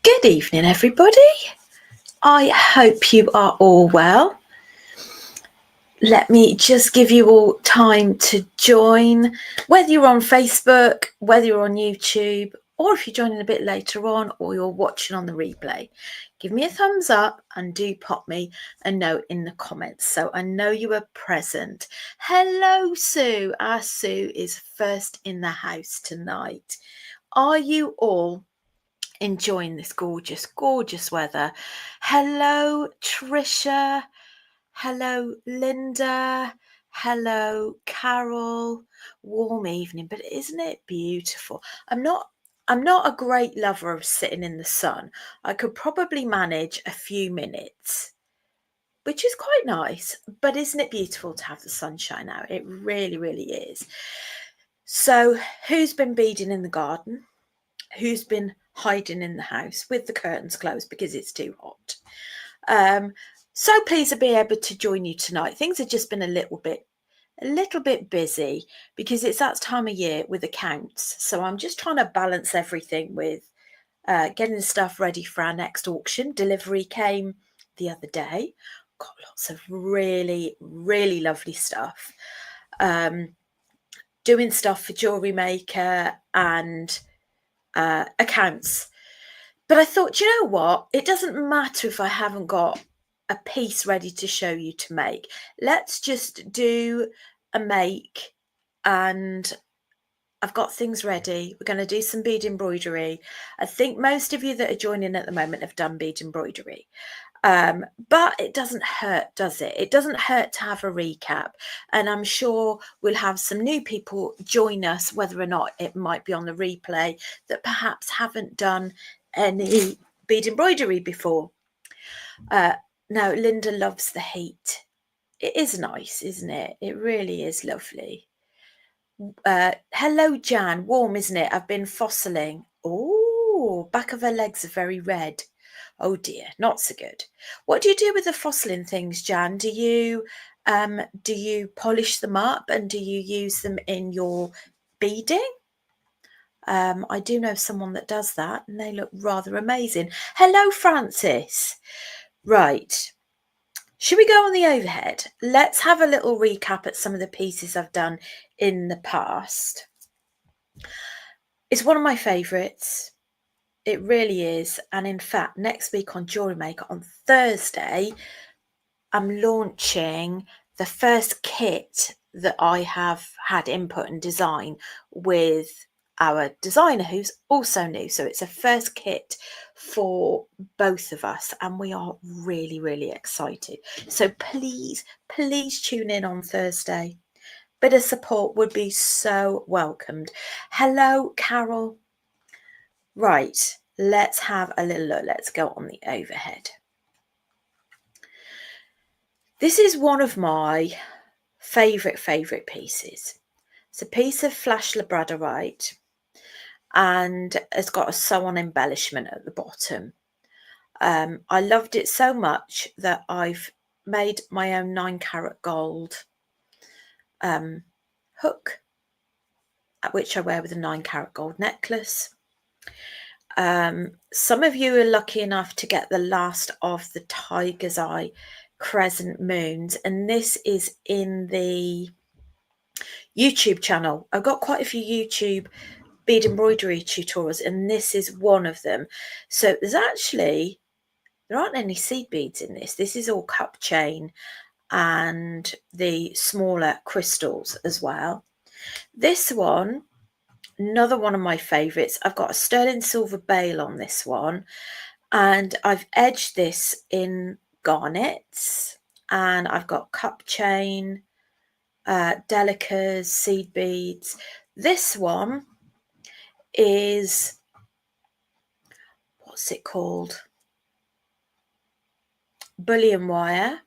Good evening, everybody. I hope you are all well. Let me just give you all time to join, whether you're on Facebook, whether you're on YouTube, or if you're joining a bit later on or you're watching on the replay. Give me a thumbs up and do pop me a note in the comments so I know you are present. Hello, Sue. Our Sue is first in the house tonight. Are you all enjoying this gorgeous weather? Hello, Trisha. Hello, Linda. Hello, Carol. Warm evening, but isn't it beautiful? I'm not a great lover of sitting in the sun. I could probably manage a few minutes, which is quite nice, but isn't it beautiful to have the sunshine out? It really is. So who's been beading in the garden? Who's been hiding in the house with the curtains closed because it's too hot? So pleased to be able to join you tonight. Things have just been a little bit busy because it's that time of year with accounts. So I'm just trying to balance everything with getting the stuff ready for our next auction. Delivery came the other day. Got lots of really lovely stuff. Doing stuff for Jewelry Maker and accounts. But I thought, you know what? It doesn't matter if I haven't got a piece ready to show you to make. Let's just do a make, and I've got things ready. We're going to do some bead embroidery. I think most of you that are joining at the moment have done bead embroidery. But it doesn't hurt, does it? It doesn't hurt to have a recap. And I'm sure we'll have some new people join us, whether or not it might be on the replay, that perhaps haven't done any bead embroidery before. Now, Linda loves the heat. It is nice, isn't it? It really is lovely. Hello, Jan. Warm, isn't it? I've been fossiling. Oh, back of her legs are very red. Oh dear, not so good. What do you do with the fossiling things, Jan? Do you polish them up and do you use them in your beading? I do know someone that does that and they look rather amazing. Hello, Francis. Right. Should we go on the overhead? Let's have a little recap at some of the pieces I've done in the past. It's one of my favourites. It really is. And in fact, next week on Jewelry Maker on Thursday, I'm launching the first kit that I have had input and design with our designer who's also new. So it's a first kit for both of us and we are really excited. So please tune in on Thursday. Bit of support would be so welcomed. Hello, Carol. Right, let's have a little look. Let's go on the overhead. This is one of my favourite pieces. It's a piece of flash labradorite and it's got a sew-on embellishment at the bottom. I loved it so much that I've made my own 9-carat gold hook, which I wear with a 9-carat gold necklace. Some of you are lucky enough to get the last of the Tiger's Eye crescent moons, and this is in the YouTube channel. I've got quite a few YouTube bead embroidery tutorials and this is one of them. So there aren't any seed beads in this. This is all cup chain and the smaller crystals as well. This one, another one of my favorites. I've got a sterling silver bail on this one and I've edged this in garnets and I've got cup chain, delicas, seed beads. This one is, what's it called? Bullion wire,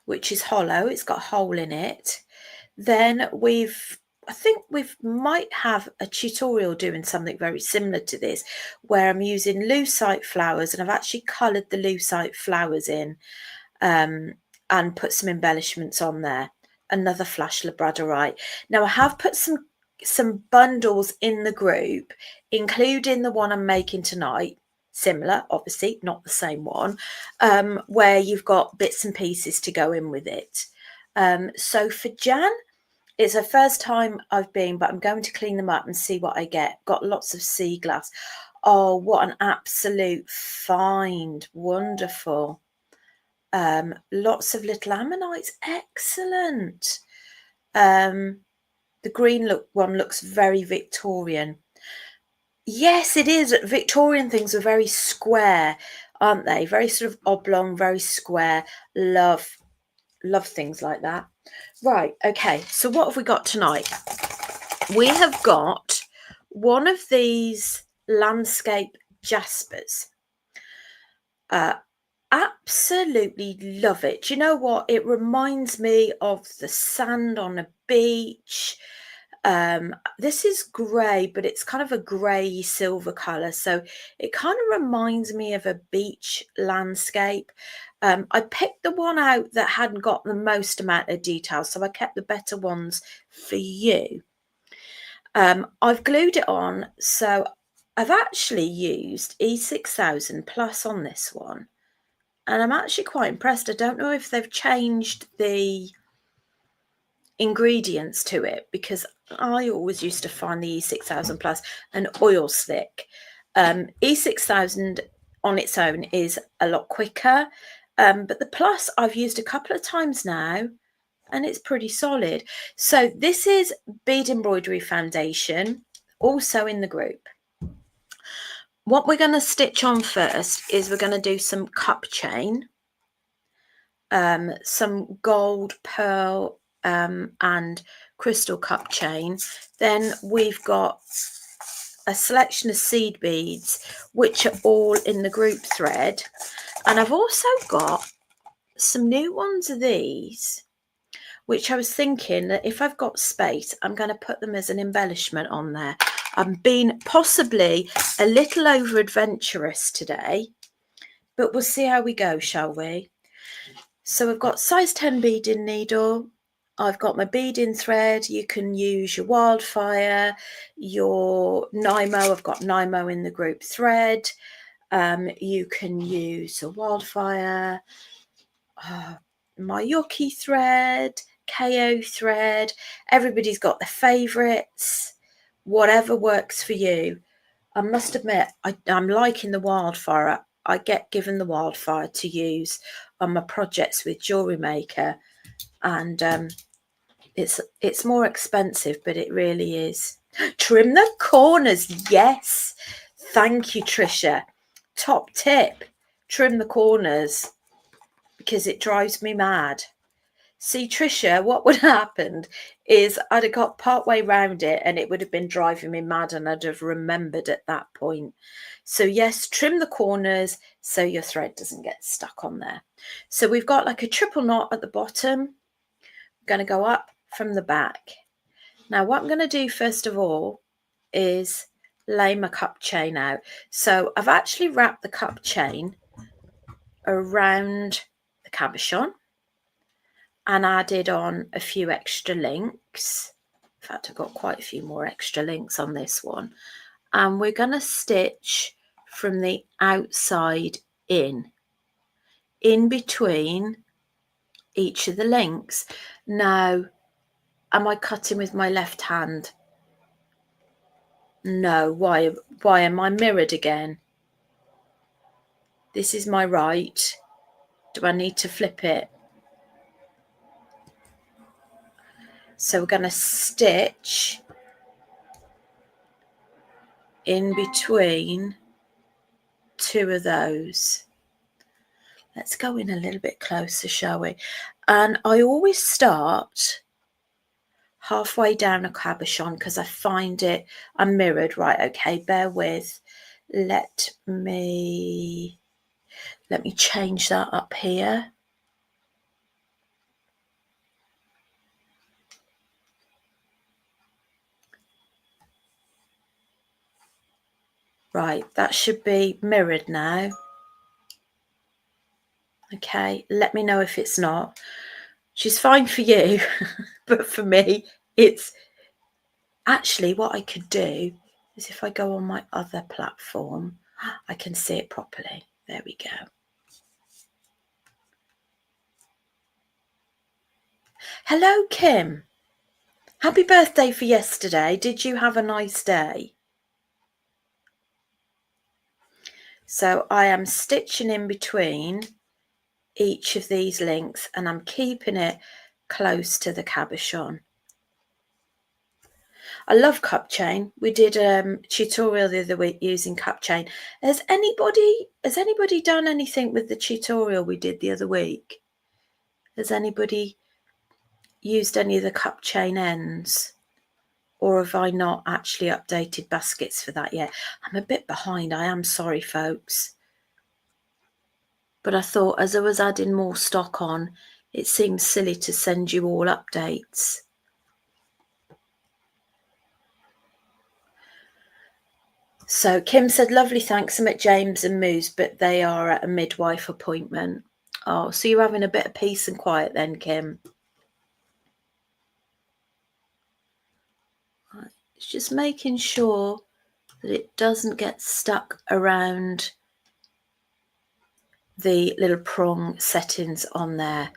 which is hollow. It's got a hole in it. Then I think we might have a tutorial doing something very similar to this where I'm using lucite flowers and I've actually coloured the lucite flowers in and put some embellishments on there. Another flash labradorite. Now I have put some bundles in the group, including the one I'm making tonight. similar, obviously not the same one, where you've got bits and pieces to go in with it. So for Jan, it's the first time I've been, but I'm going to clean them up and see what I get. Got lots of sea glass. Oh, what an absolute find. Wonderful. Lots of little ammonites. Excellent. The green one looks very Victorian. Yes, it is. Victorian things are very square, aren't they? Very sort of oblong, very square. Love things like that. Right, okay, so what have we got tonight? We have got one of these landscape jaspers. Absolutely love it. Do you know what? It reminds me of the sand on a beach. This is grey, but it's kind of a grey silver colour, so it kind of reminds me of a beach landscape. I picked the one out that hadn't got the most amount of detail, so I kept the better ones for you. I've glued it on, so I've actually used E6000 plus on this one, and I'm actually quite impressed. I don't know if they've changed the ingredients to it, because I always used to find the E6000 plus an oil slick. E6000 on its own is a lot quicker, but the plus I've used a couple of times now and it's pretty solid. So this is Bead Embroidery Foundation, also in the group. What we're going to stitch on first is we're going to do some cup chain, some gold, pearl and crystal cup chain. Then we've got a selection of seed beads, which are all in the group thread. And I've also got some new ones of these, which I was thinking that if I've got space, I'm going to put them as an embellishment on there. I'm being possibly a little over adventurous today, but we'll see how we go, shall we? So I've got size 10 beading needle. I've got my beading thread. You can use your wildfire, your Nymo. I've got Nymo in the group thread. You can use a wildfire, my Yoki thread, KO thread. Everybody's got their favourites. Whatever works for you. I must admit, I'm liking the wildfire. I get given the wildfire to use on my projects with Jewellery Maker, and it's more expensive, but it really is. Trim the corners. Yes, thank you, Trisha. Top tip: trim the corners, because it drives me mad. See, Trisha, what would have happened is I'd have got part way round it and it would have been driving me mad, and I'd have remembered at that point. So yes, trim the corners so your thread doesn't get stuck on there. So we've got like a triple knot at the bottom. I'm going to go up from the back. Now what I'm going to do first of all is lay my cup chain out. So I've actually wrapped the cup chain around the cabochon and added on a few extra links. In fact, I've got quite a few more extra links on this one. And we're going to stitch from the outside in between each of the links. Now, am I cutting with my left hand? No. Why am I mirrored again? This is my right. Do I need to flip it? So we're going to stitch in between two of those. Let's go in a little bit closer, shall we? And I always start halfway down a cabochon because I find I'm mirrored. Right, okay, bear with. Let me change that up here. Right, that should be mirrored now. Okay, let me know if it's not. She's fine for you, but for me, it's actually what I could do is if I go on my other platform, I can see it properly. There we go. Hello, Kim. Happy birthday for yesterday. Did you have a nice day? So I am stitching in between each of these links and I'm keeping it close to the cabochon. I love cup chain. We did a tutorial the other week using cup chain. Has anybody done anything with the tutorial we did the other week? Has anybody used any of the cup chain ends? Or have I not actually updated baskets for that yet? I'm a bit behind. I am sorry, folks. But I thought as I was adding more stock on, it seems silly to send you all updates. So Kim said, lovely, thanks. I'm at James and Moo's, but they are at a midwife appointment. Oh, so you're having a bit of peace and quiet then, Kim. Right. It's just making sure that it doesn't get stuck around the little prong settings on there.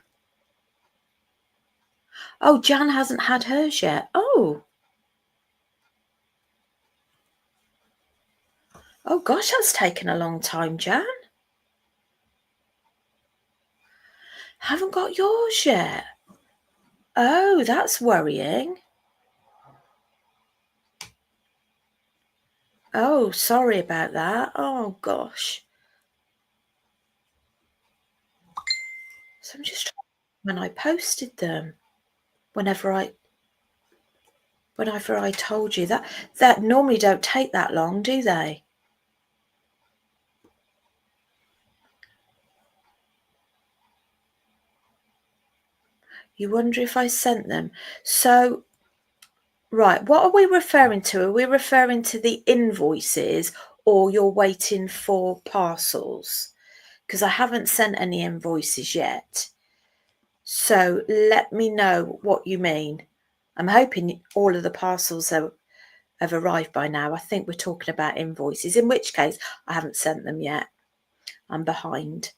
Oh, Jan hasn't had hers yet. Oh gosh, that's taken a long time, Jan. Haven't got yours yet. Oh, that's worrying. Oh, sorry about that. Oh gosh. So I'm just trying when I posted them, whenever I told you that normally don't take that long, do they? You wonder if I sent them. So, right, what are we referring to? Are we referring to the invoices or you're waiting for parcels? Because I haven't sent any invoices yet. So let me know what you mean. I'm hoping all of the parcels have arrived by now. I think we're talking about invoices, in which case I haven't sent them yet. I'm behind.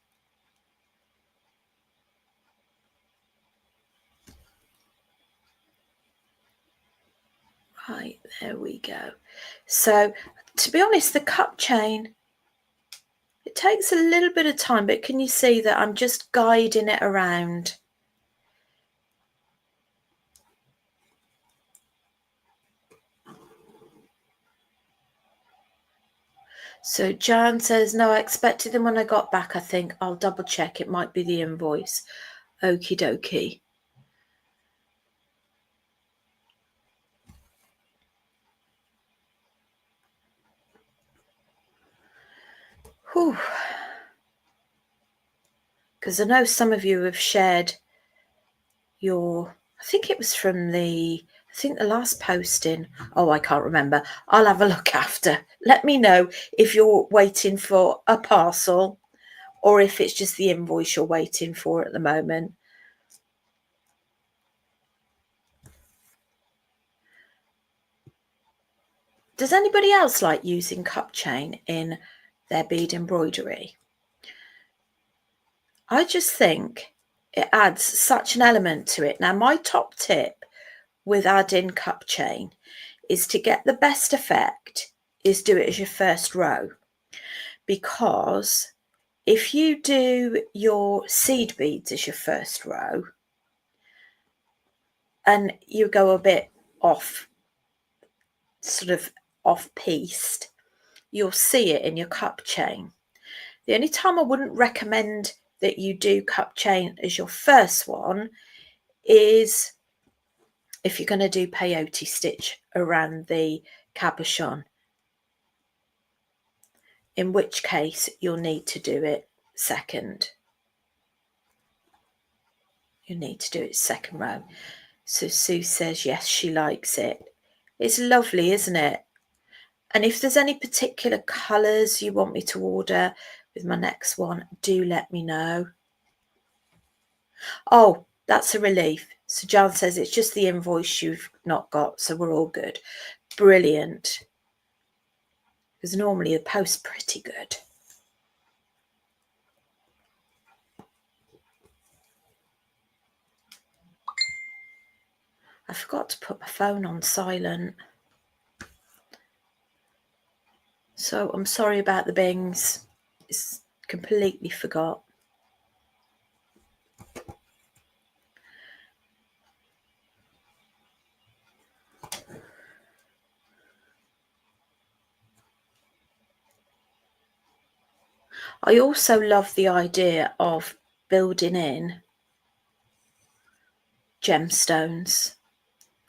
Right, there we go. So to be honest, the cup chain, it takes a little bit of time, but can you see that I'm just guiding it around? So Jan says, no, I expected them when I got back. I think I'll double check. It might be the invoice. Okie dokie. Whew. Because I know some of you have shared your, I think it was from the last posting. Oh, I can't remember. I'll have a look after. Let me know if you're waiting for a parcel or if it's just the invoice you're waiting for at the moment. Does anybody else like using cup chain in their bead embroidery? I just think it adds such an element to it. Now, my top tip with adding cup chain is to get the best effect is do it as your first row, because if you do your seed beads as your first row and you go a bit off, sort of off-piste, you'll see it in your cup chain. The only time I wouldn't recommend that you do cup chain as your first one is if you're going to do peyote stitch around the cabochon, in which case you'll need to do it second. You need to do it second row. So Sue says yes, she likes it. It's lovely, isn't it? And if there's any particular colours you want me to order with my next one, do let me know. Oh, that's a relief. So John says it's just the invoice you've not got, so we're all good. Brilliant. because normally the post's pretty good. I forgot to put my phone on silent. So I'm sorry about the bings. It's completely forgot. I also love the idea of building in gemstones,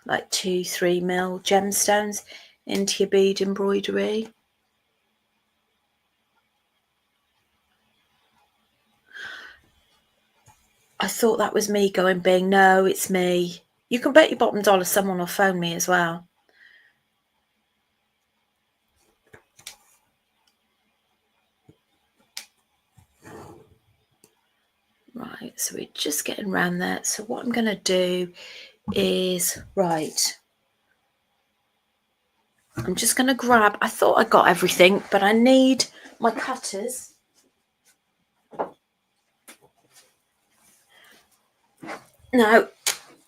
like 2-3 mil gemstones into your bead embroidery. I thought that was me going bing. No, it's me. You can bet your bottom dollar someone will phone me as well. Right, so we're just getting around there. So what I'm going to do is, right, I'm just going to grab, I thought I got everything, but I need my cutters. Now,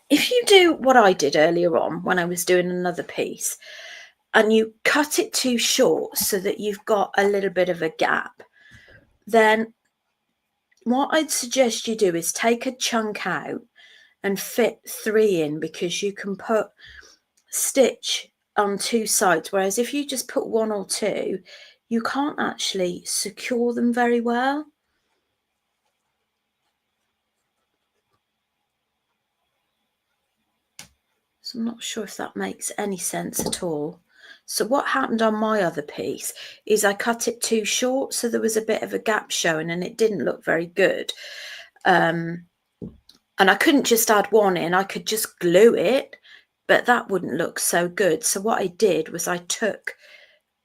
if you do what I did earlier on when I was doing another piece, and you cut it too short so that you've got a little bit of a gap, then what I'd suggest you do is take a chunk out and fit 3 in, because you can put stitch on 2 sides, whereas if you just put 1 or 2, you can't actually secure them very well. So I'm not sure if that makes any sense at all. So what happened on my other piece is I cut it too short, so there was a bit of a gap showing and it didn't look very good. And I couldn't just add 1 in, I could just glue it, but that wouldn't look so good. So what I did was I took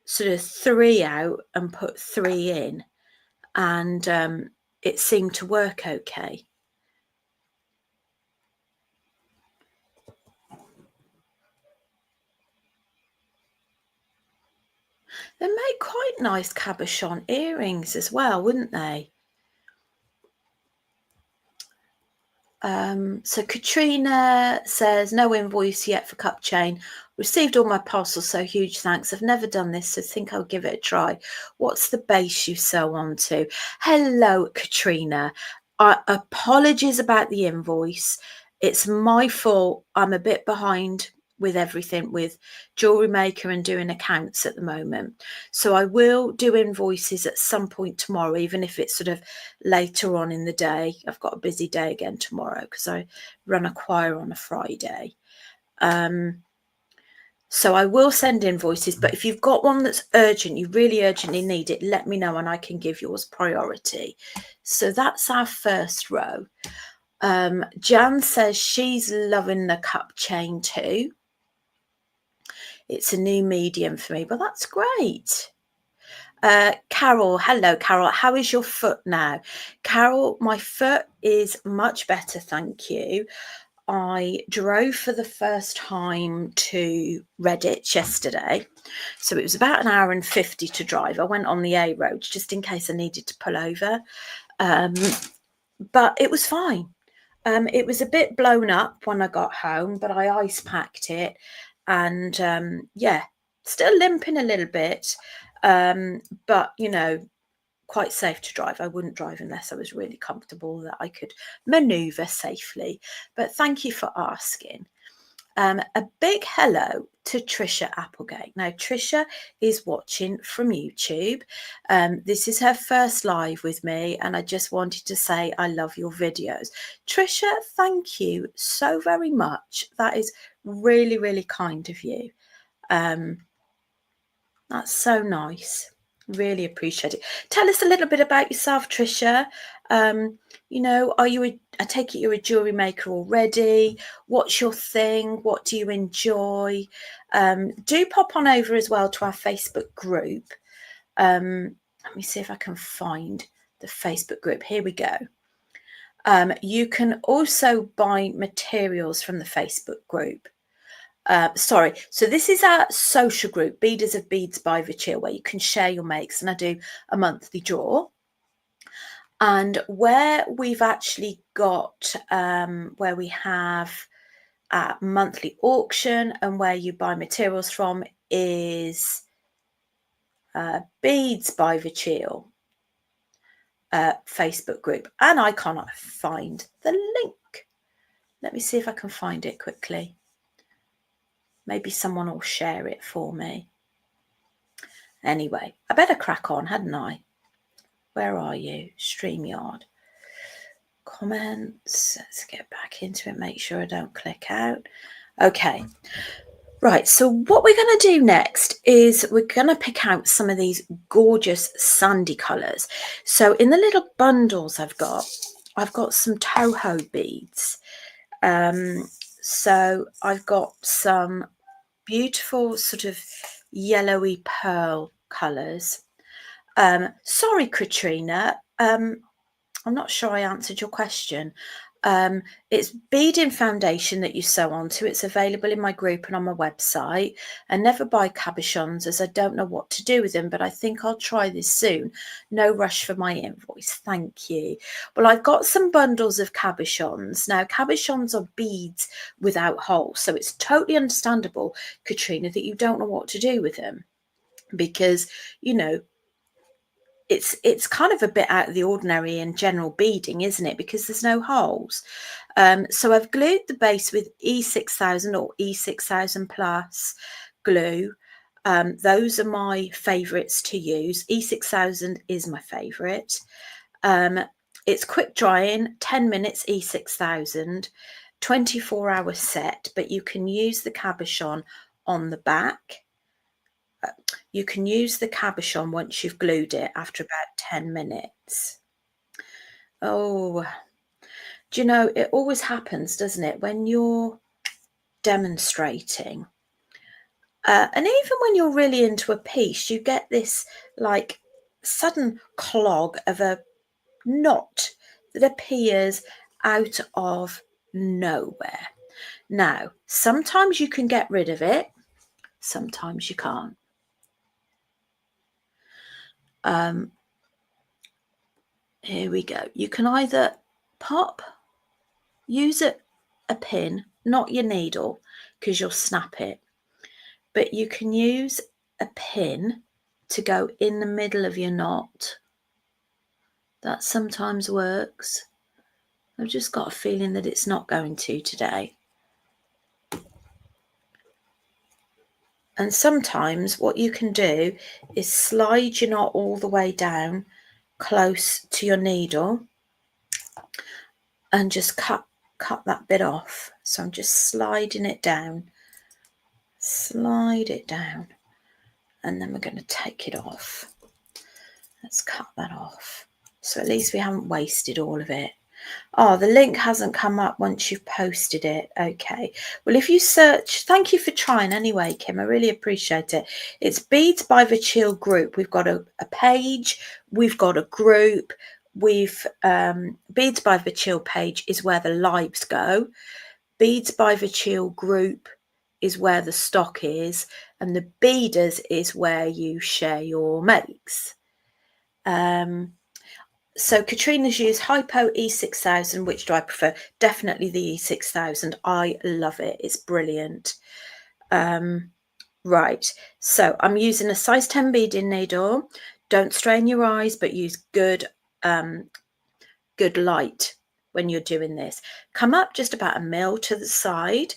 sort of 3 out and put 3 in, and it seemed to work okay. They make quite nice cabochon earrings as well, wouldn't they? So Katrina says, no invoice yet for cup chain. Received all my parcels, so huge thanks. I've never done this, so think I'll give it a try. What's the base you sew onto? Hello, Katrina. Apologies about the invoice. It's my fault. I'm a bit behind with everything, with jewelry maker and doing accounts at the moment. So I will do invoices at some point tomorrow, even if it's sort of later on in the day. I've got a busy day again tomorrow because I run a choir on a Friday. So I will send invoices, but if you've got one that's urgent, you really urgently need it, let me know and I can give yours priority. So that's our first row. Jan says she's loving the cup chain too. It's a new medium for me, but that's great. Carol, hello, Carol. How is your foot now? Carol, my foot is much better, thank you. I drove for the first time to Redditch yesterday. So it was about 1 hour and 50 to drive. I went on the A road just in case I needed to pull over. But it was fine. It was a bit blown up when I got home, but I ice packed it. And yeah, still limping a little bit. But, you know, quite safe to drive. I wouldn't drive unless I was really comfortable that I could maneuver safely. But thank you for asking. A big hello to Trisha Applegate. Now, Trisha is watching from YouTube. This is her first live with me, and I just wanted to say I love your videos. Trisha, thank you so very much. That is really, really kind of you. That's so nice. Really appreciate it. Tell us a little bit about yourself, Trisha. You know, I take it you're a jewelry maker already. What's your thing? What do you enjoy? Do pop on over as well to our Facebook group. Let me see if I can find the Facebook group. Here we go. You can also buy materials from the Facebook group. Sorry, so this is our social group, Beaders of Beads by Vachil, where you can share your makes, and I do a monthly draw. And where we've actually got, where we have a monthly auction and where you buy materials from is Beads by Vachil Facebook group. And I cannot find the link. Let me see if I can find it quickly. Maybe someone will share it for me. Anyway, I better crack on, hadn't I? Where are you? StreamYard. Comments. Let's get back into it. Make sure I don't click out. Okay. Right. So what we're going to do next is we're going to pick out some of these gorgeous sandy colours. So in the little bundles I've got some Toho beads. So I've got some beautiful sort of yellowy pearl colours. Sorry, Katrina. I'm not sure I answered your question. It's beading foundation that you sew onto. It's available in my group and on my website. I never buy cabochons as I don't know what to do with them, but I think I'll try this soon. No rush for my invoice. Thank you. Well, I've got some bundles of cabochons. Now, cabochons are beads without holes, so it's totally understandable, Katrina, that you don't know what to do with them because, you know, it's kind of a bit out of the ordinary in general beading, isn't it? Because there's no holes. So I've glued the base with E6000 or E6000 plus glue. Those are my favourites to use. E6000 is my favourite. It's quick drying, 10 minutes E6000, 24-hour set, but you can use the cabochon on the back. You can use the cabochon once you've glued it after about 10 minutes. Oh, do you know, it always happens, doesn't it, when you're demonstrating? And even when you're really into a piece, you get this like sudden clog of a knot that appears out of nowhere. Now, sometimes you can get rid of it, sometimes you can't. Here we go. You can either use a pin, not your needle, because you'll snap it, but you can use a pin to go in the middle of your knot. That sometimes works. I've just got a feeling that it's not going to today. And sometimes what you can do is slide your knot all the way down close to your needle and just cut that bit off. So I'm just sliding it down, slide it down, and then we're going to take it off. Let's cut that off. So at least we haven't wasted all of it. Oh, the link hasn't come up once you've posted it. Okay. Well, if you search, thank you for trying anyway, Kim. I really appreciate it. It's Beads by Vachil group. We've got a page. We've got a group. We've Beads by Vachil page is where the lives go. Beads by Vachil group is where the stock is. And the Beaders is where you share your makes. So Katrina's used Hypo E6000. Which do I prefer? Definitely the E6000. I love it. It's brilliant. Right. So I'm using a size 10 beading needle. Don't strain your eyes, but use good light when you're doing this. Come up just about a mil to the side.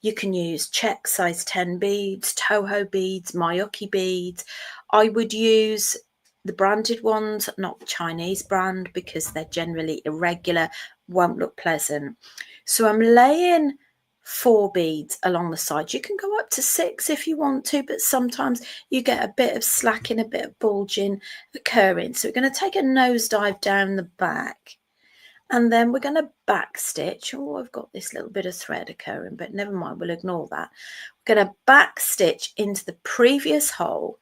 You can use check size 10 beads, Toho beads, Mayuki beads. I would use the branded ones, not the Chinese brand, because they're generally irregular, won't look pleasant. So I'm laying 4 beads along the side. You can go up to 6 if you want to, but sometimes you get a bit of slacking, a bit of bulging occurring. So we're going to take a nosedive down the back, and then we're going to back stitch. Oh, I've got this little bit of thread occurring, but never mind, we'll ignore that. We're going to back stitch into the previous hole,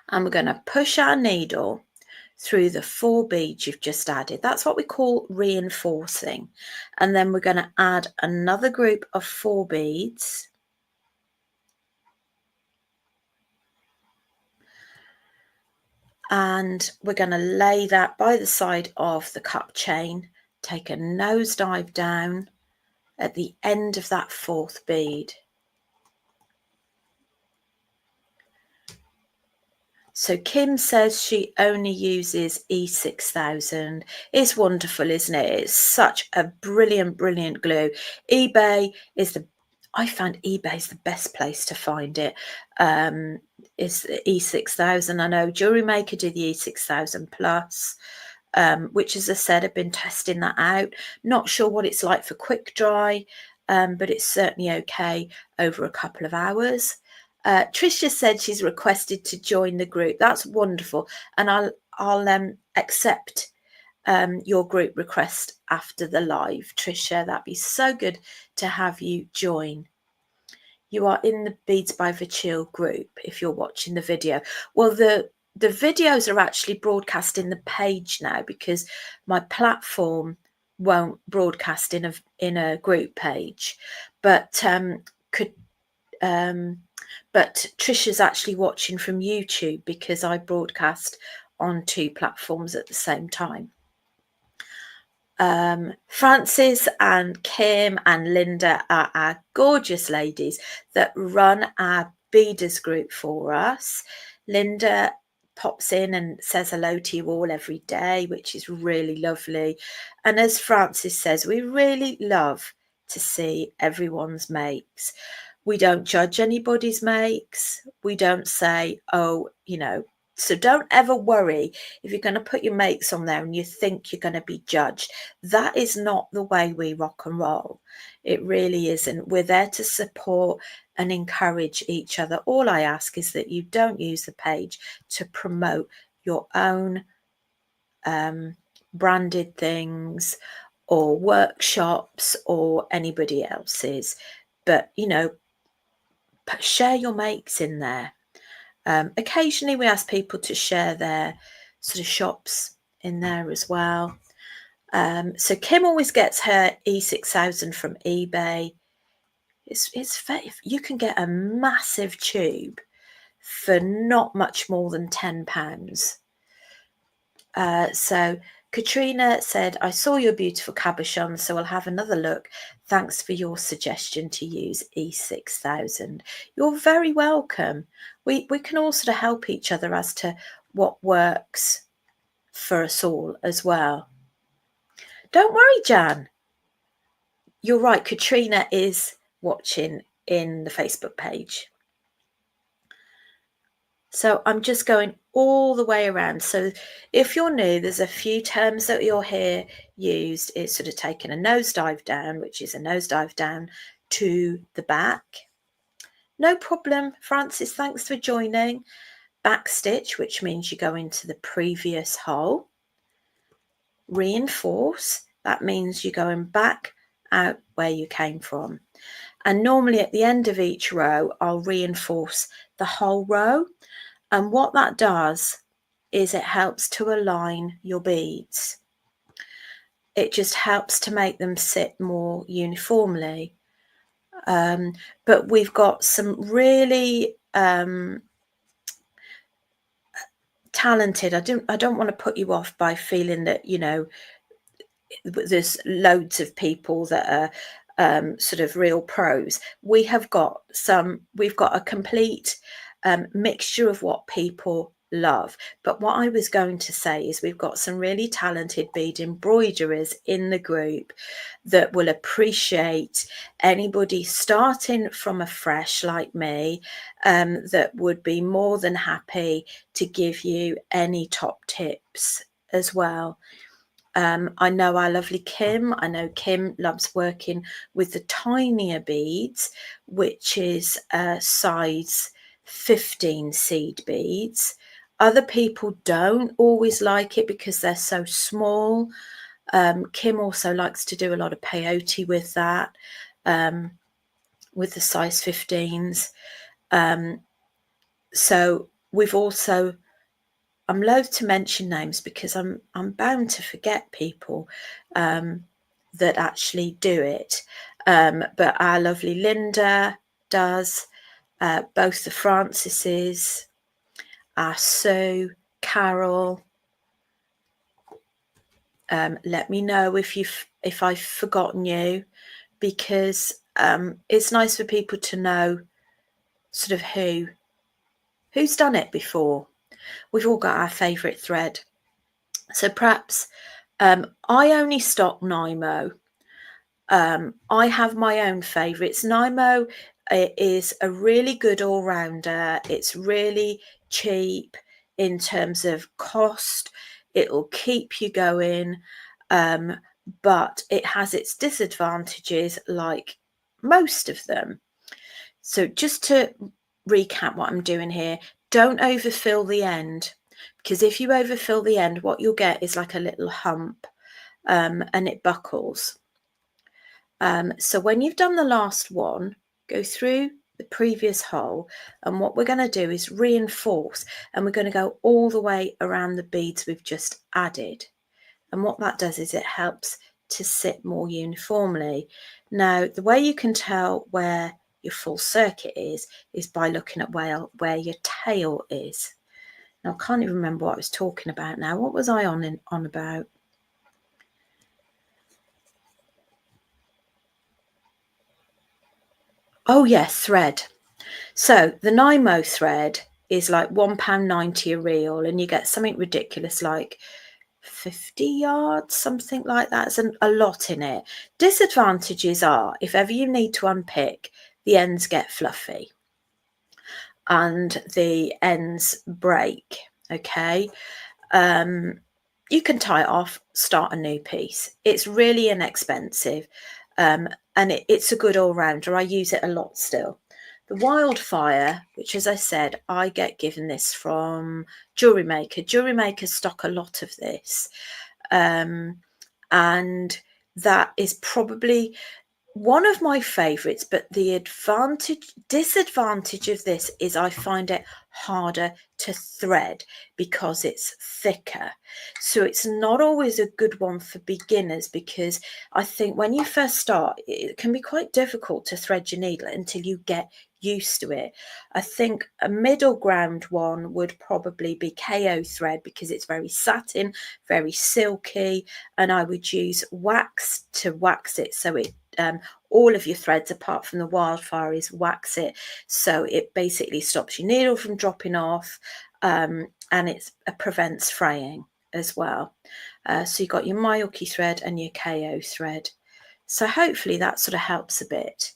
and we're going to push our needle through the 4 beads you've just added. That's what we call reinforcing. And then we're going to add another group of 4 beads. And we're going to lay that by the side of the cup chain, take a nosedive down at the end of that fourth bead. So Kim says she only uses E6000. It's wonderful, isn't it? It's such a brilliant, brilliant glue. I found eBay is the best place to find it. It's the E6000. I know Jewelry Maker did the E6000 Plus, which, as I said, I've been testing that out. Not sure what it's like for quick dry, but it's certainly okay over a couple of hours. Tricia said she's requested to join the group. That's wonderful, and I'll accept your group request after the live, Tricia. That'd be so good to have you join. You are in the Beads by Virchil group if you're watching the video. Well, the videos are actually broadcasting the page now because my platform won't broadcast in a group page, but Trisha's actually watching from YouTube because I broadcast on 2 platforms at the same time. Frances and Kim and Linda are our gorgeous ladies that run our beaders group for us. Linda pops in and says hello to you all every day, which is really lovely. And as Frances says, we really love to see everyone's makes. We don't judge anybody's makes. We don't say, oh, so don't ever worry if you're going to put your makes on there and you think you're going to be judged. That is not the way we rock and roll. It really isn't. We're there to support and encourage each other. All I ask is that you don't use the page to promote your own branded things or workshops or anybody else's. But, share your makes in there. Occasionally we ask people to share their sort of shops in there as well. So Kim always gets her E6000 from eBay. You can get a massive tube for not much more than £10. So Katrina said, I saw your beautiful cabochon, so I'll have another look. Thanks for your suggestion to use E6000. You're very welcome. We can all sort of help each other as to what works for us all as well. Don't worry, Jan. You're right. Katrina is watching in the Facebook page. So I'm just going all the way around. So if you're new, there's a few terms that you'll hear used. It's sort of taking a nosedive down, which is a nosedive down to the back. No problem, Francis, thanks for joining. Back stitch, which means you go into the previous hole. Reinforce, that means you're going back out where you came from. And normally at the end of each row, I'll reinforce the whole row. And what that does is it helps to align your beads. It just helps to make them sit more uniformly. But we've got some really talented, I don't want to put you off by feeling that, there's loads of people that are sort of real pros. We've got a complete mixture of what people love. But what I was going to say is we've got some really talented bead embroiderers in the group that will appreciate anybody starting from afresh like me, that would be more than happy to give you any top tips as well. I know our lovely Kim. I know Kim loves working with the tinier beads, which is size 15 seed beads. Other people don't always like it because they're so small. Kim also likes to do a lot of peyote with that, with the size 15s. So we've also, I'm loath to mention names because I'm bound to forget people that actually do it. But our lovely Linda does, both the Francises, our Sue, Carol, let me know if I've forgotten you, because it's nice for people to know sort of who's done it before. We've all got our favourite thread. So perhaps I only stock Nymo. I have my own favourites. Nymo is a really good all-rounder. It's really cheap in terms of cost. It'll keep you going, but it has its disadvantages, like most of them. So just to recap what I'm doing here, don't overfill the end, because if you overfill the end, what you'll get is like a little hump, and it buckles. So when you've done the last one, go through the previous hole, and what we're going to do is reinforce, and we're going to go all the way around the beads we've just added. And what that does is it helps to sit more uniformly. Now, the way you can tell where your full circuit is by looking at where your tail is. Now, I can't even remember what I was talking about now. What was I on about? Oh yes, thread. So the Nymo thread is like £1.90 a reel, and you get something ridiculous like 50 yards, something like that. It's a lot in it. Disadvantages are, if ever you need to unpick, the ends get fluffy and the ends break. Okay. You can tie it off, start a new piece. It's really inexpensive, and it's a good all-rounder. I use it a lot still. The Wildfire, which, as I said, I get given this from Jewelry Maker. Jewelry Makers stock a lot of this, and that is probably one of my favourites, but the disadvantage of this is I find it harder to thread because it's thicker. So it's not always a good one for beginners, because I think when you first start, it can be quite difficult to thread your needle until you get used to it. I think a middle ground one would probably be KO thread, because it's very satin, very silky, and I would use wax to wax it, so it all of your threads apart from the Wildfire is wax it, so it basically stops your needle from dropping off, and it prevents fraying as well. So you've got your Miyuki thread and your KO thread, so hopefully that sort of helps a bit.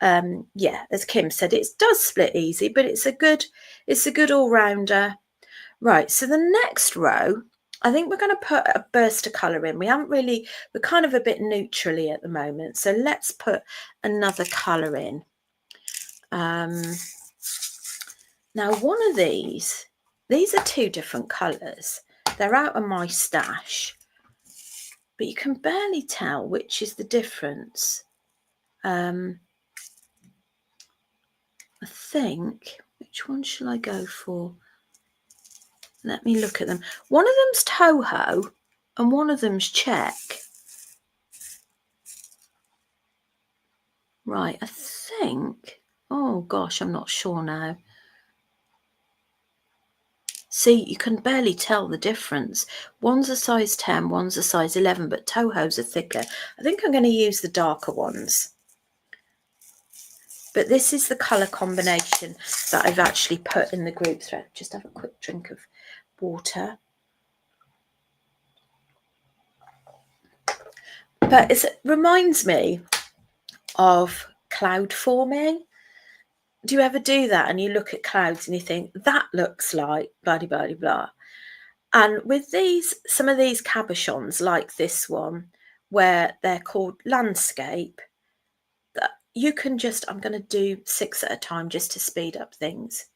Yeah, as Kim said, it does split easy, but it's a good all-rounder. Right, so the next row, I think we're going to put a burst of colour in. We're kind of a bit neutrally at the moment, so let's put another colour in. Now, one of these are two different colours. They're out of my stash, but you can barely tell which is the difference. I think, which one shall I go for? Let me look at them. One of them's Toho and one of them's Czech. Right, I think, oh gosh, I'm not sure now. See, you can barely tell the difference. One's a size 10, one's a size 11, but Toho's are thicker. I think I'm going to use the darker ones. But this is the colour combination that I've actually put in the group thread. Just have a quick drink of water. But it reminds me of cloud forming. Do you ever do that and you look at clouds and you think, that looks like blah, blah, blah, blah. And with some of these cabochons, like this one, where they're called landscape, you can just, I'm going to do 6 at a time just to speed up things.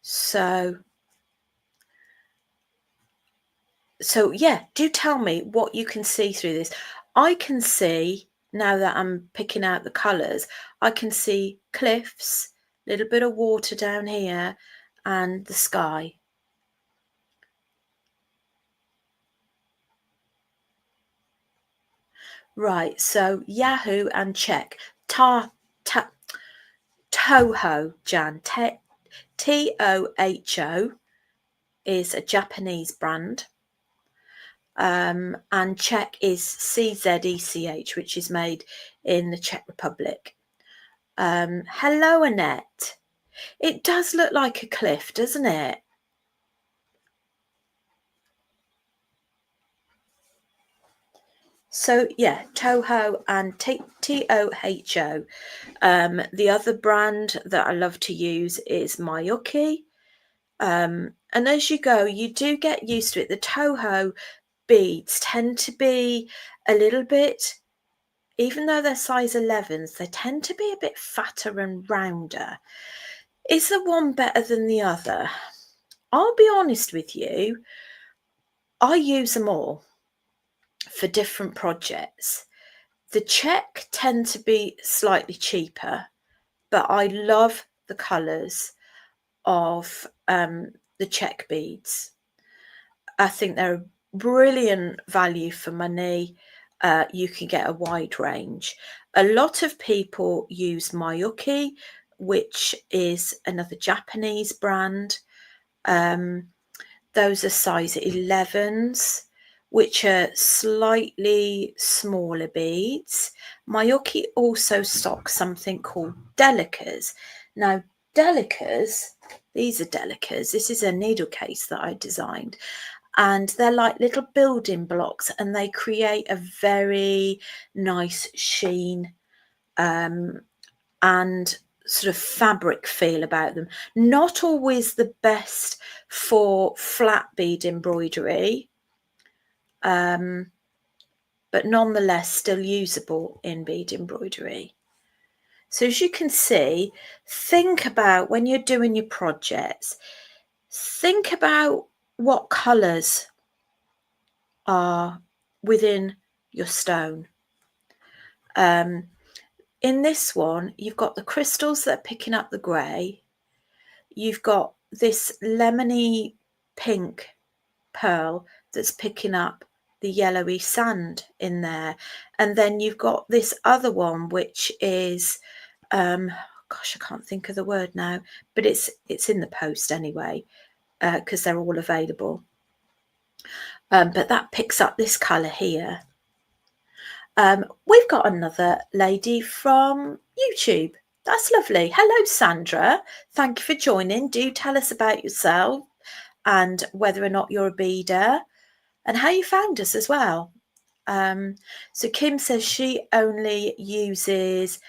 So yeah, do tell me what you can see through this. I can see, now that I'm picking out the colours, I can see cliffs, a little bit of water down here, and the sky. Right, so Yahoo and Czech. Toho, Jan. TOHO is a Japanese brand. And Czech is CZECH, which is made in the Czech Republic. Hello, Annette. It does look like a cliff, doesn't it? So yeah, Toho and TOHO. The other brand that I love to use is Mayuki. And as you go, you do get used to it. The Toho beads tend to be a little bit, even though they're size 11s, they tend to be a bit fatter and rounder. Is the one better than the other? I'll be honest with you, I use them all for different projects. The Czech tend to be slightly cheaper, but I love the colours of the Czech beads. I think they're a brilliant value for money. You can get a wide range. A lot of people use Mayuki, which is another Japanese brand. Those are size 11s, which are slightly smaller beads. Mayuki also stocks something called Delicas. Now, Delicas, these are Delicas. This is a needle case that I designed. And they're like little building blocks, and they create a very nice sheen and sort of fabric feel about them. Not always the best for flat bead embroidery, but nonetheless still usable in bead embroidery. So as you can see, think about when you're doing your projects, think about what colours are within your stone. In this one, you've got the crystals that are picking up the grey. You've got this lemony pink pearl that's picking up the yellowy sand in there. And then you've got this other one, which is, gosh, I can't think of the word now, but it's in the post anyway, because they're all available. But that picks up this colour here. We've got another lady from YouTube. That's lovely. Hello, Sandra. Thank you for joining. Do tell us about yourself and whether or not you're a beader and how you found us as well. So Kim says she only uses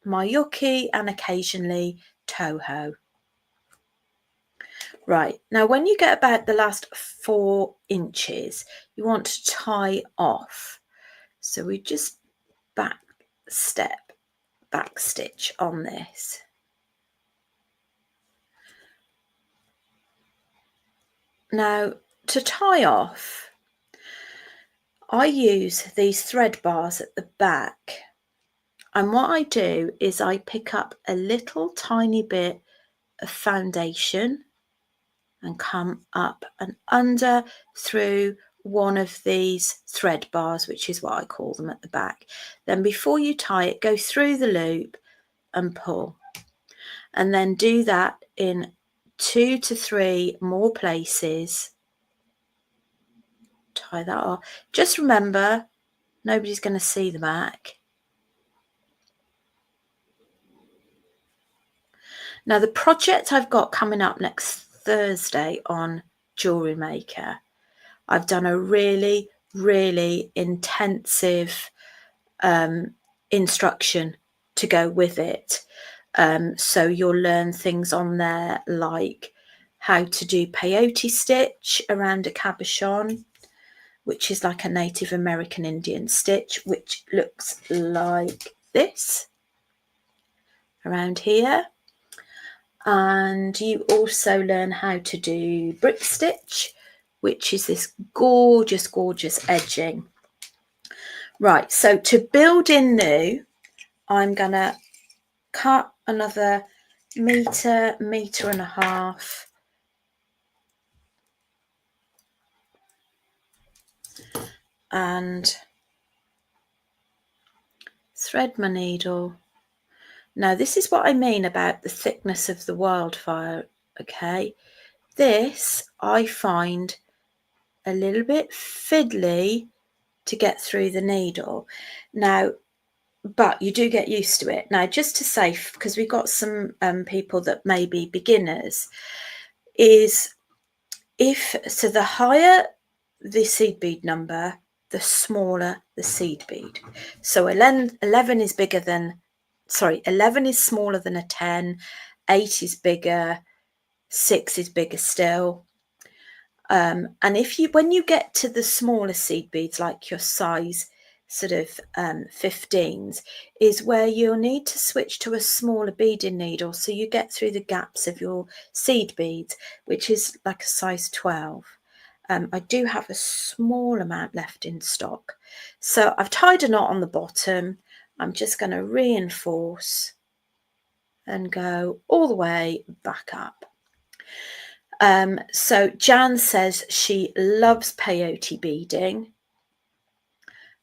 Mayuki and occasionally Toho. Right, now when you get about the last 4 inches, you want to tie off. So we just back stitch on this. Now to tie off, I use these thread bars at the back, and what I do is I pick up a little tiny bit of foundation and come up and under through one of these thread bars, which is what I call them at the back. Then before you tie it, go through the loop and pull, and then do that in 2 to 3 more places. Tie that off. Just remember, nobody's going to see the back. Now the project I've got coming up next Thursday on Jewelry Maker, I've done a really, really intensive instruction to go with it. So you'll learn things on there like how to do peyote stitch around a cabochon, which is like a Native American Indian stitch, which looks like this around here. And you also learn how to do brick stitch, which is this gorgeous, gorgeous edging. Right, so to build in new, I'm going to cut another metre and a half. And thread my needle. Now this is what I mean about the thickness of the wildfire Okay, this I find a little bit fiddly to get through the needle. Now, but you do get used to it. Now, just to say, because we've got some people that may be beginners, is so the higher the seed bead number, the smaller the seed bead. So 11 is bigger than, 11 is smaller than a 10, 8 is bigger, 6 is bigger still. And when you get to the smaller seed beads, like your size sort of 15s, is where you'll need to switch to a smaller beading needle so you get through the gaps of your seed beads, which is like a size 12. I do have a small amount left in stock. So I've tied a knot on the bottom. I'm just going to reinforce and go all the way back up. So Jan says she loves peyote beading.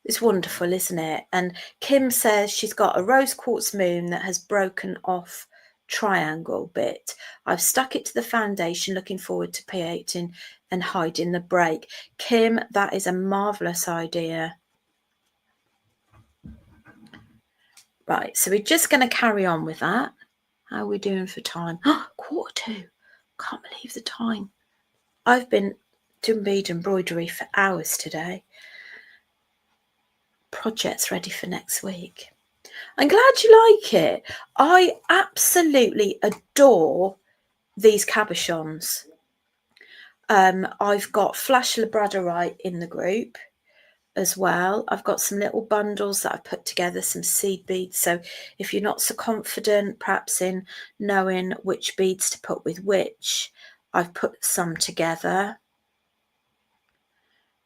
It's wonderful, isn't it? And Kim says she's got a rose quartz moon that has broken off triangle bit. I've stuck it to the foundation, looking forward to peyoting and hiding the break. Kim, that is a marvellous idea. Right, so we're just going to carry on with that. How are we doing for time? 1:45. Can't believe the time. I've been doing bead embroidery for hours today. Project's ready for next week. I'm glad you like it. I absolutely adore these cabochons. I've got Flash Labradorite in the group as well. I've got some little bundles that I've put together, some seed beads. So if you're not so confident perhaps in knowing which beads to put with which, I've put some together.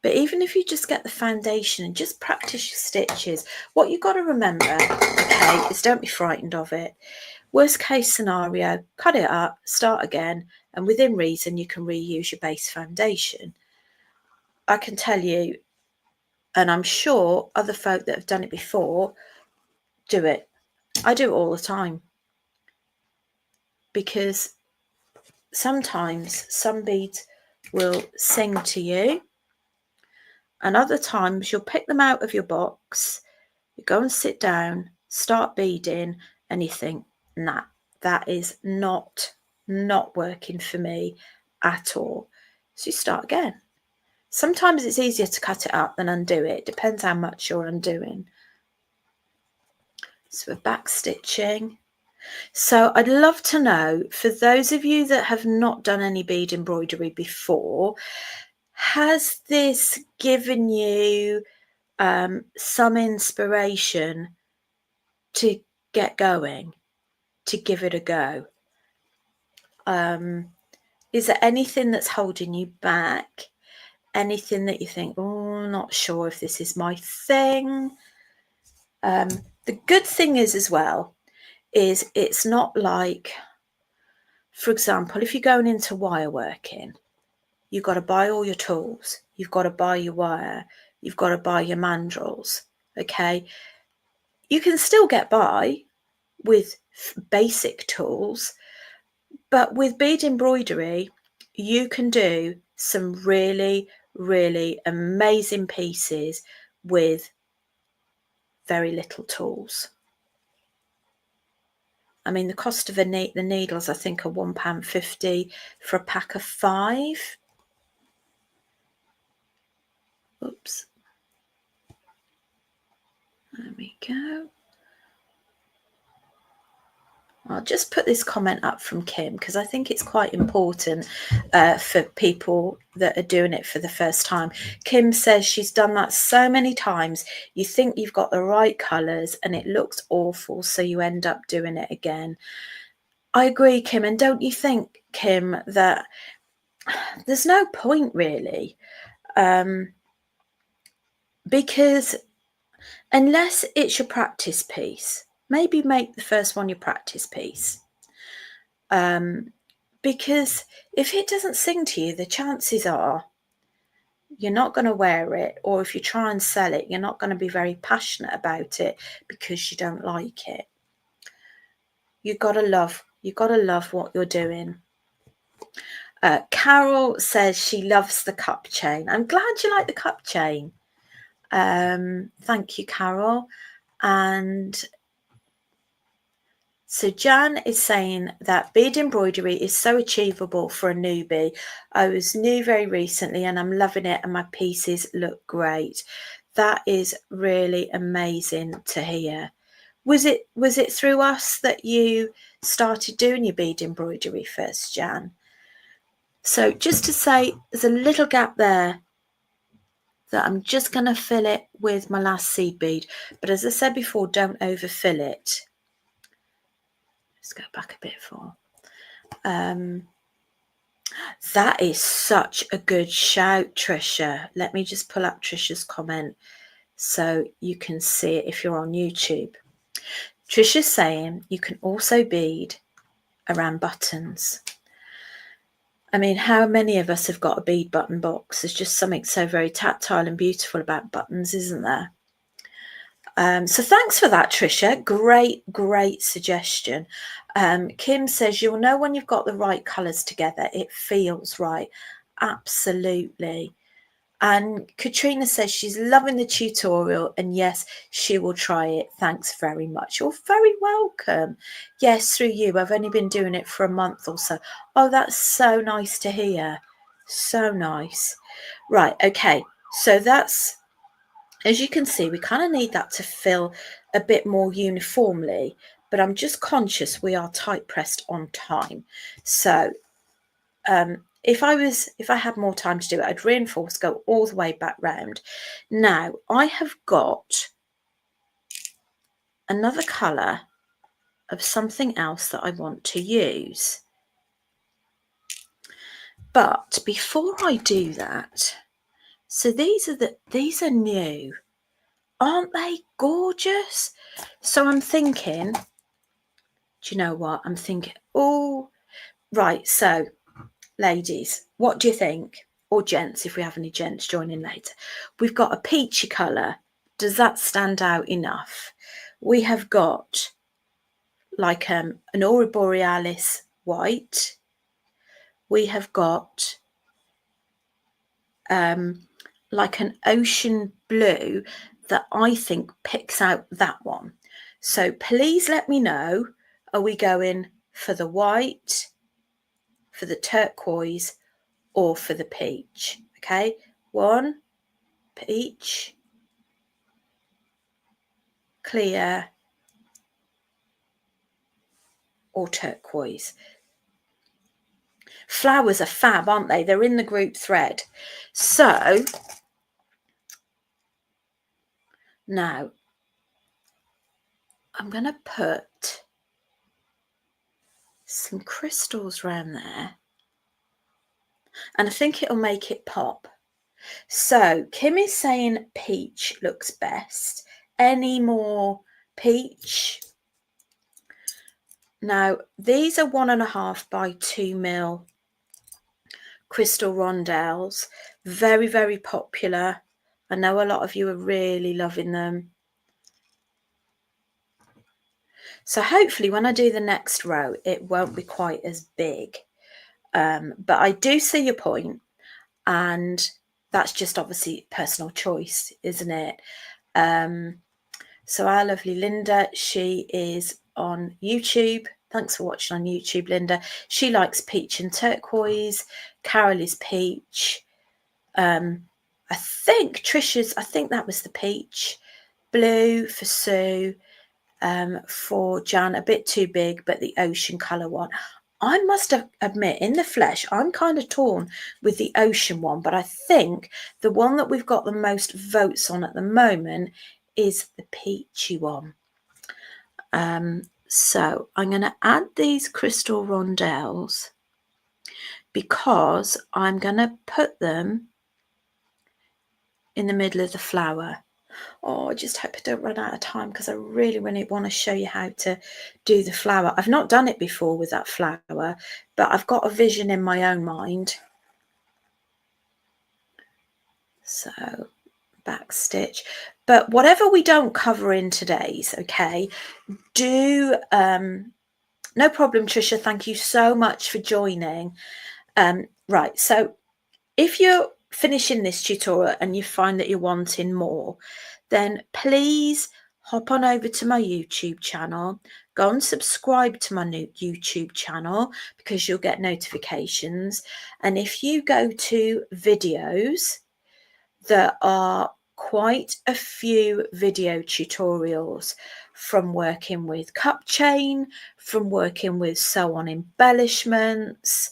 But even if you just get the foundation and just practice your stitches, what you've got to remember, okay, is don't be frightened of it. Worst case scenario, cut it up, start again, and within reason, you can reuse your base foundation. I can tell you, and I'm sure other folk that have done it before do it. I do it all the time, because sometimes some beads will sing to you, and other times you'll pick them out of your box, you go and sit down, start beading, and you think, nah, that is not working for me at all. So you start again. Sometimes it's easier to cut it up than undo it. Depends how much you're undoing. So we're back stitching. So I'd love to know, for those of you that have not done any bead embroidery before, has this given you some inspiration to get going, to give it a go? Is there anything that's holding you back? Anything that you think, oh, I'm not sure if this is my thing? The good thing is as well, is it's not like, for example, if you're going into wire working, you've got to buy all your tools, you've got to buy your wire, you've got to buy your mandrels, okay? You can still get by with basic tools, but with bead embroidery, you can do some really, really amazing pieces with very little tools. I mean, the cost of the needles, I think, are £1.50 for a pack of 5. Oops. There we go. I'll just put this comment up from Kim, because I think it's quite important for people that are doing it for the first time. Kim says she's done that so many times. You think you've got the right colours and it looks awful, so you end up doing it again. I agree, Kim. And don't you think, Kim, that there's no point really? Because unless it's your practice piece, maybe make the first one your practice piece. Because if it doesn't sing to you, the chances are you're not going to wear it, or if you try and sell it, you're not going to be very passionate about it because you don't like it. You've got to love what you're doing. Carol says she loves the cup chain. I'm glad you like the cup chain. Thank you, Carol. And so Jan is saying that bead embroidery is so achievable for a newbie. I was new very recently and I'm loving it and my pieces look great. That is really amazing to hear. Was it through us that you started doing your bead embroidery first, Jan? So just to say, there's a little gap there that I'm just going to fill it with my last seed bead. But as I said before, don't overfill it. Let's go back a bit for. That is such a good shout, Trisha. Let me just pull up Trisha's comment so you can see it if you're on YouTube. Trisha's saying you can also bead around buttons. I mean, how many of us have got a bead button box? There's just something so very tactile and beautiful about buttons, isn't there? So thanks for that, Trisha. Great suggestion. Kim says you'll know when you've got the right colours together. It feels right. Absolutely. And Katrina says she's loving the tutorial and yes, she will try it. Thanks very much. You're very welcome. Yes, through you. I've only been doing it for a month or so. Oh, that's so nice to hear. So nice. Right, okay. So that's, as you can see, we kind of need that to fill a bit more uniformly, but I'm just conscious we are tight pressed on time. So if I had more time to do it, I'd reinforce, go all the way back round. Now I have got another colour of something else that I want to use. But before I do that, so these are new. Aren't they gorgeous? So I'm thinking, do you know what? I'm thinking, oh, right. So ladies, what do you think? Or gents, if we have any gents joining later. We've got a peachy colour. Does that stand out enough? We have got like an Aurora Borealis white. We have got like an ocean blue that I think picks out that one. So please let me know, are we going for the white, for the turquoise, or for the peach? Okay, one, peach, clear, or turquoise. Flowers are fab, aren't they? They're in the group thread. So now I'm going to put some crystals around there and I think it'll make it pop. So Kim is saying peach looks best. Any more peach? Now these are 1.5 by 2 mil crystal rondelles. Very popular. I know a lot of you are really loving them. So hopefully when I do the next row, it won't be quite as big. But I do see your point, and that's just obviously personal choice, isn't it? So our lovely Linda, she is on YouTube. Thanks for watching on YouTube, Linda. She likes peach and turquoise. Carol is peach. I think Trisha's, I think that was the peach. Blue for Sue. For Jan, a bit too big, but the ocean colour one. I must admit, in the flesh, I'm kind of torn with the ocean one, but I think the one that we've got the most votes on at the moment is the peachy one. So I'm going to add these crystal rondelles because I'm going to put them in the middle of the flower. Oh, I just hope I don't run out of time because I really want to show you how to do the flower. I've not done it before with that flower, but I've got a vision in my own mind. So back stitch. But whatever we don't cover in today's, okay, do, no problem, Trisha. Thank you so much for joining. Right, so if you're finishing this tutorial and you find that you're wanting more, then please hop on over to my YouTube channel, go and subscribe to my new YouTube channel because you'll get notifications. And if you go to videos, there are quite a few video tutorials from working with cup chain, from working with sew on embellishments,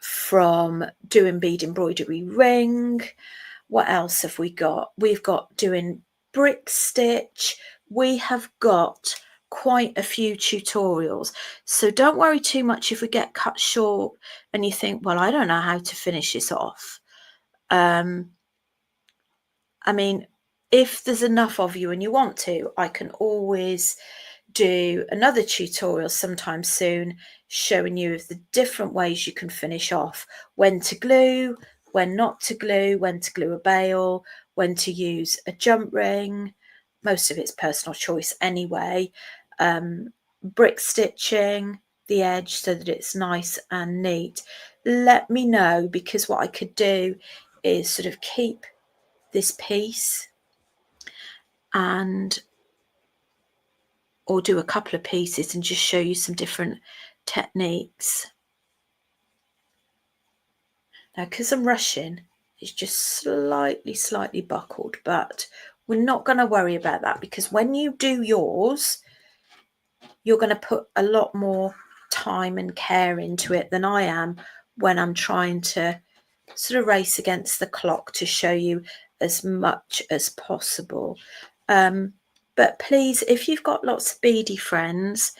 from doing bead embroidery ring. What else have we got? We've got doing brick stitch. We have got quite a few tutorials. So don't worry too much if we get cut short and you think, well, I don't know how to finish this off. I mean, if there's enough of you and you want to, I can always do another tutorial sometime soon showing you of the different ways you can finish off, when to glue, when not to glue, when to glue a bail, when to use a jump ring. Most of it's personal choice anyway. Brick stitching the edge so that it's nice and neat. Let me know, because what I could do is sort of keep this piece and or do a couple of pieces and just show you some different techniques. Now, because I'm rushing, it's just slightly buckled, but we're not going to worry about that, because when you do yours, you're going to put a lot more time and care into it than I am when I'm trying to sort of race against the clock to show you as much as possible. But please, if you've got lots of beady friends,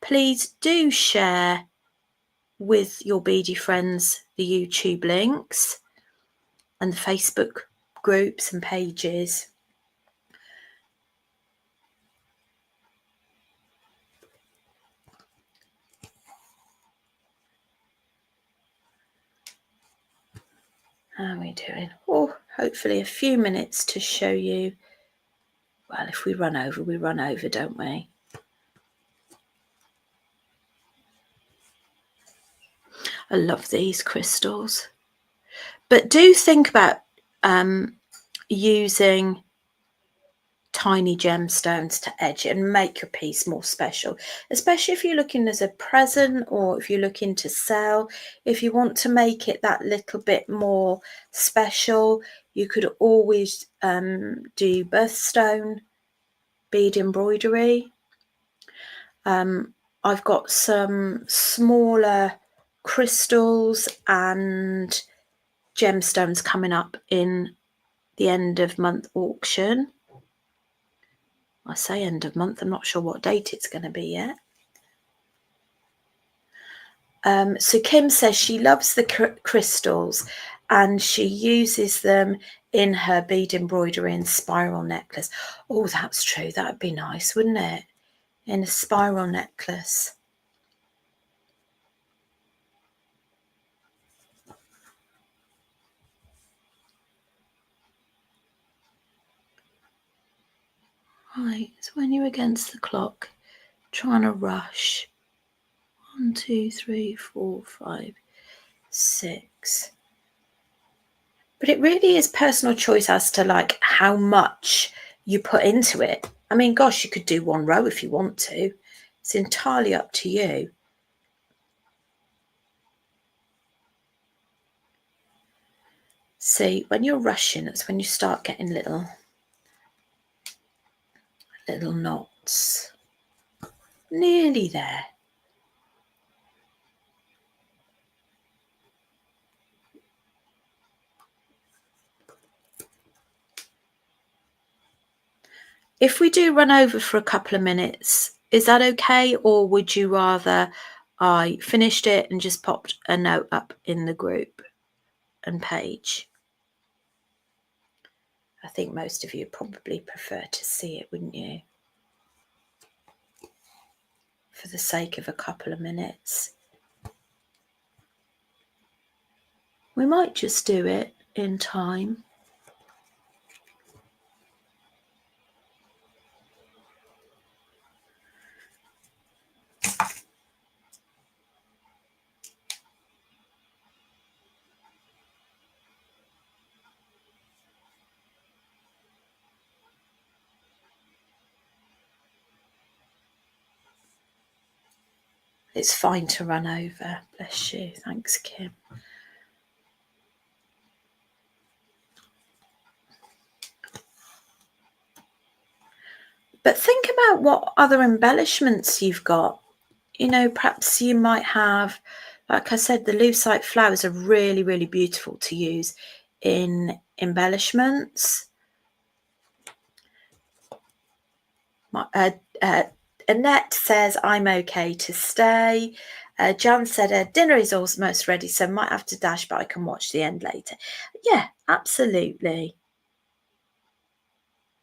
please do share with your beady friends the YouTube links and the Facebook groups and pages. How are we doing? Oh, hopefully a few minutes to show you. Well, if we run over, we run over, don't we? I love these crystals. But do think about using tiny gemstones to edge it and make your piece more special, especially if you're looking as a present or if you're looking to sell. If you want to make it that little bit more special, you could always do birthstone bead embroidery. I've got some smaller crystals and gemstones coming up in the end of month auction. I say end of month, I'm not sure what date it's going to be yet. So Kim says she loves the crystals and she uses them in her bead embroidery and spiral necklace. Oh, that's true. That would be nice, wouldn't it? In a spiral necklace. Right, so when you're against the clock, trying to rush. 1, 2, 3, 4, 5, 6. But it really is personal choice as to like how much you put into it. I mean, gosh, you could do one row if you want to. It's entirely up to you. See, when you're rushing, that's when you start getting little knots. Nearly there. If we do run over for a couple of minutes, is that okay? Or would you rather I finished it and just popped a note up in the group and page? I think most of you probably prefer to see it, wouldn't you? For the sake of a couple of minutes. We might just do it in time. It's fine to run over. Bless you. Thanks, Kim. But think about what other embellishments you've got. You know, perhaps you might have, like I said, the lucite flowers are really, really beautiful to use in embellishments. Annette says, I'm okay to stay. Jan said, dinner is almost ready, so might have to dash, but I can watch the end later. Yeah, absolutely.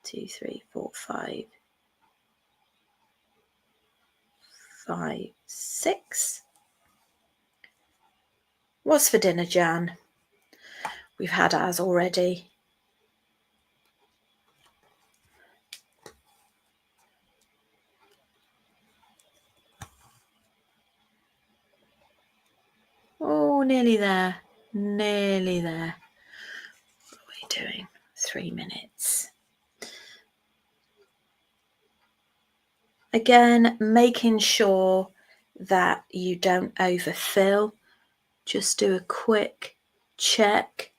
2, 3, 4, 5, 5, 6. What's for dinner, Jan? We've had ours already. Oh, nearly there. Nearly there. What are we doing? 3 minutes. Again, making sure that you don't overfill. Just do a quick check.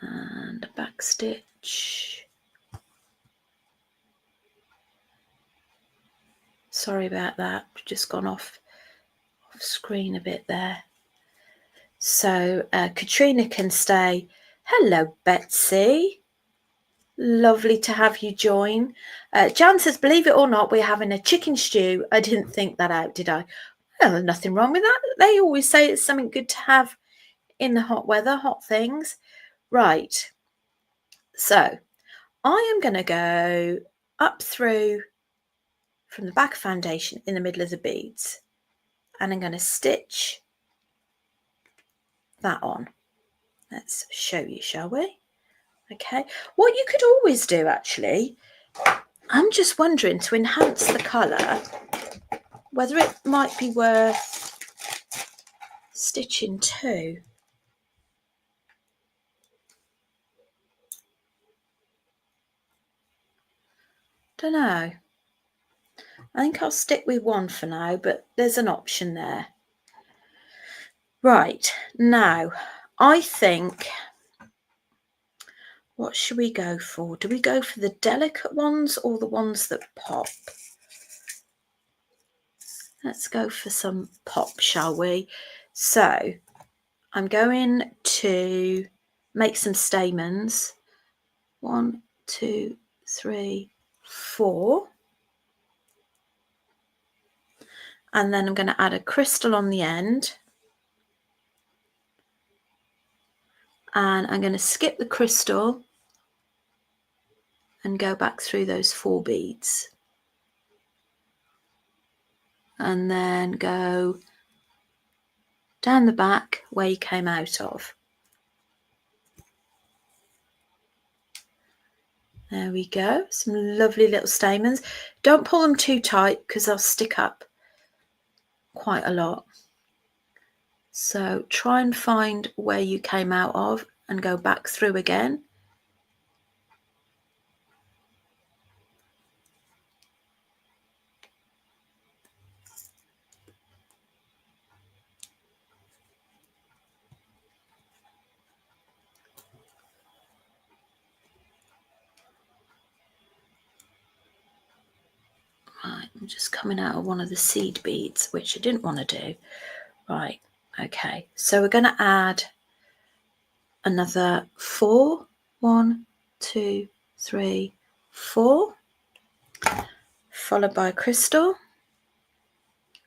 And a back stitch. Sorry about that, just gone off screen a bit there. So Katrina can stay. Hello, Betsy. Lovely to have you join. Jan says, believe it or not, we're having a chicken stew. I didn't think that out, did I? Well, there's nothing wrong with that. They always say it's something good to have in the hot weather, hot things. Right. So I am going to go up through from the back foundation in the middle of the beads, and I'm going to stitch that on. Let's show you, shall we? Okay, what you could always do, actually, I'm just wondering, to enhance the colour, whether it might be worth stitching 2. Don't know. I think I'll stick with 1 for now, but there's an option there. Right, now I think, what should we go for? Do we go for the delicate ones or the ones that pop? Let's go for some pop, shall we? So I'm going to make some stamens. 1, 2, 3, 4. And then I'm going to add a crystal on the end. And I'm going to skip the crystal and go back through those 4 beads. And then go down the back where you came out of. There we go, some lovely little stamens. Don't pull them too tight because they'll stick up quite a lot. So try and find where you came out of and go back through again. Right, I'm just coming out of one of the seed beads, which I didn't want to do. Right, okay, so we're going to add another 4. 1, 2, 3, 4, followed by a crystal.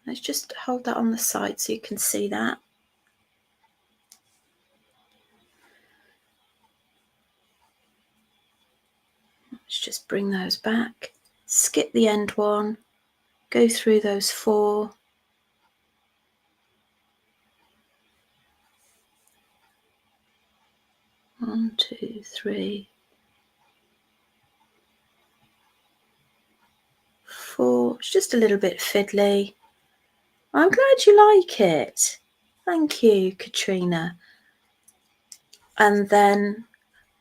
Let's just hold that on the side so you can see that. Let's just bring those back, skip the end one, go through those 4. One, 2, 3, 4. It's just a little bit fiddly. I'm glad you like it. Thank you, Katrina. And then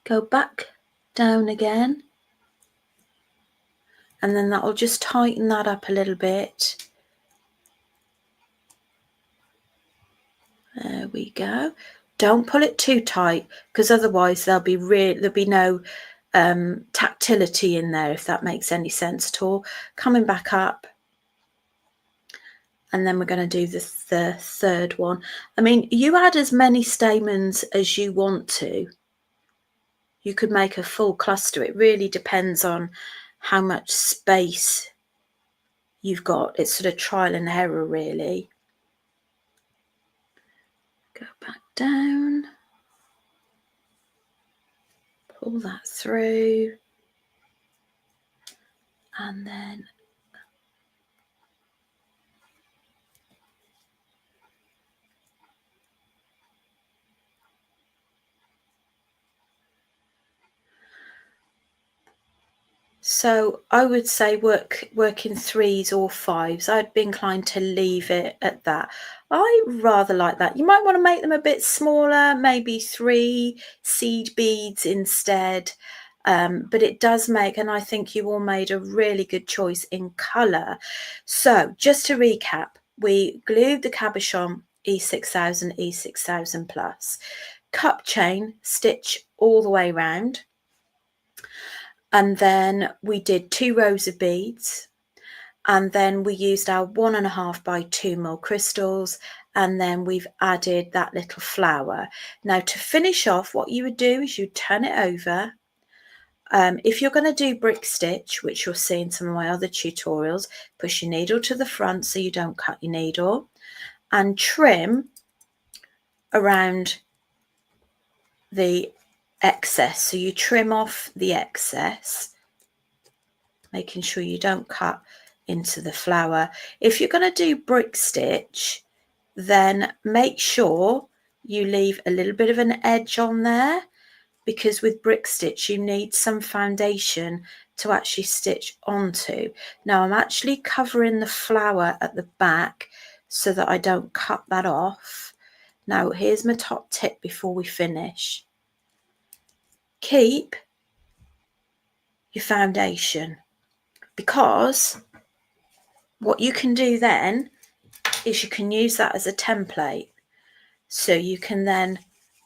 go back down again and then that will just tighten that up a little bit. There we go. Don't pull it too tight, because otherwise there'll be no tactility in there, if that makes any sense at all. Coming back up, and then we're going to do the third one. I mean, you add as many stamens as you want to. You could make a full cluster. It really depends on how much space you've got. It's sort of trial and error, really. Go back down, pull that through, and then so I would say work in 3s or 5s. I'd be inclined to leave it at that. I rather like that. You might want to make them a bit smaller, maybe 3 seed beads instead. But it does make, and I think you all made a really good choice in colour. So just to recap, we glued the cabochon E6000, E6000 plus, cup chain stitch all the way round, and then we did 2 rows of beads, and then we used our 1.5 by 2 mil crystals, and then we've added that little flower. Now to finish off, what you would do is you turn it over. If you're going to do brick stitch, which you'll see in some of my other tutorials, push your needle to the front so you don't cut your needle, and trim around the excess. So you trim off the excess, making sure you don't cut into the flower. If you're going to do brick stitch, then make sure you leave a little bit of an edge on there, because with brick stitch you need some foundation to actually stitch onto. Now I'm actually covering the flower at the back so that I don't cut that off. Now here's my top tip before we finish. Keep your foundation, because what you can do then is you can use that as a template. So you can then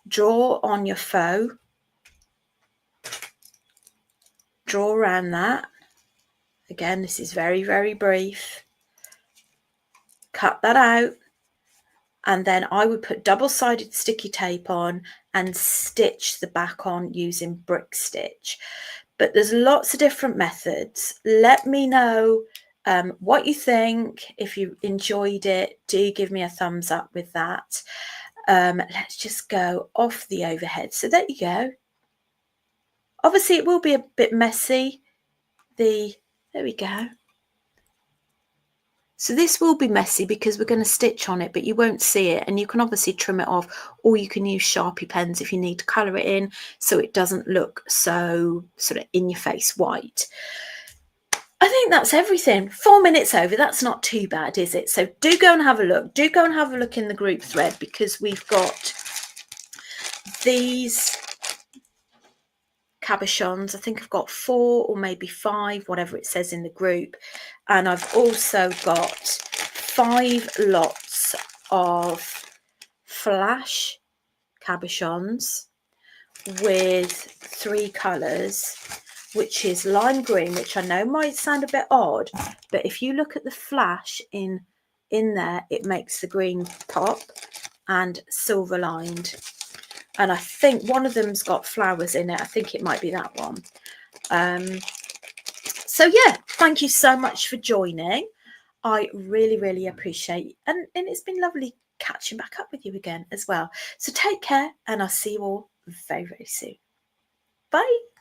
draw on your faux, draw around that. Again, this is very, very brief. Cut that out, and then I would put double-sided sticky tape on and stitch the back on using brick stitch. But there's lots of different methods. Let me know what you think. If you enjoyed it, do give me a thumbs up with that. Let's just go off the overhead. So there you go. Obviously it will be a bit messy. There we go. So this will be messy because we're going to stitch on it, but you won't see it, and you can obviously trim it off, or you can use Sharpie pens if you need to colour it in so it doesn't look so sort of in your face white. I think that's everything. 4 minutes over, that's not too bad, is it? So do go and have a look. Do go and have a look in the group thread, because we've got these cabochons. I think I've got 4 or maybe 5, whatever it says in the group. And I've also got 5 lots of flash cabochons with 3 colours, which is lime green, which I know might sound a bit odd, but if you look at the flash in there, it makes the green pop, and silver lined. And I think one of them's got flowers in it. I think it might be that one. So yeah, thank you so much for joining. I really, really appreciate it. And it's been lovely catching back up with you again as well. So take care, and I'll see you all very, very soon. Bye.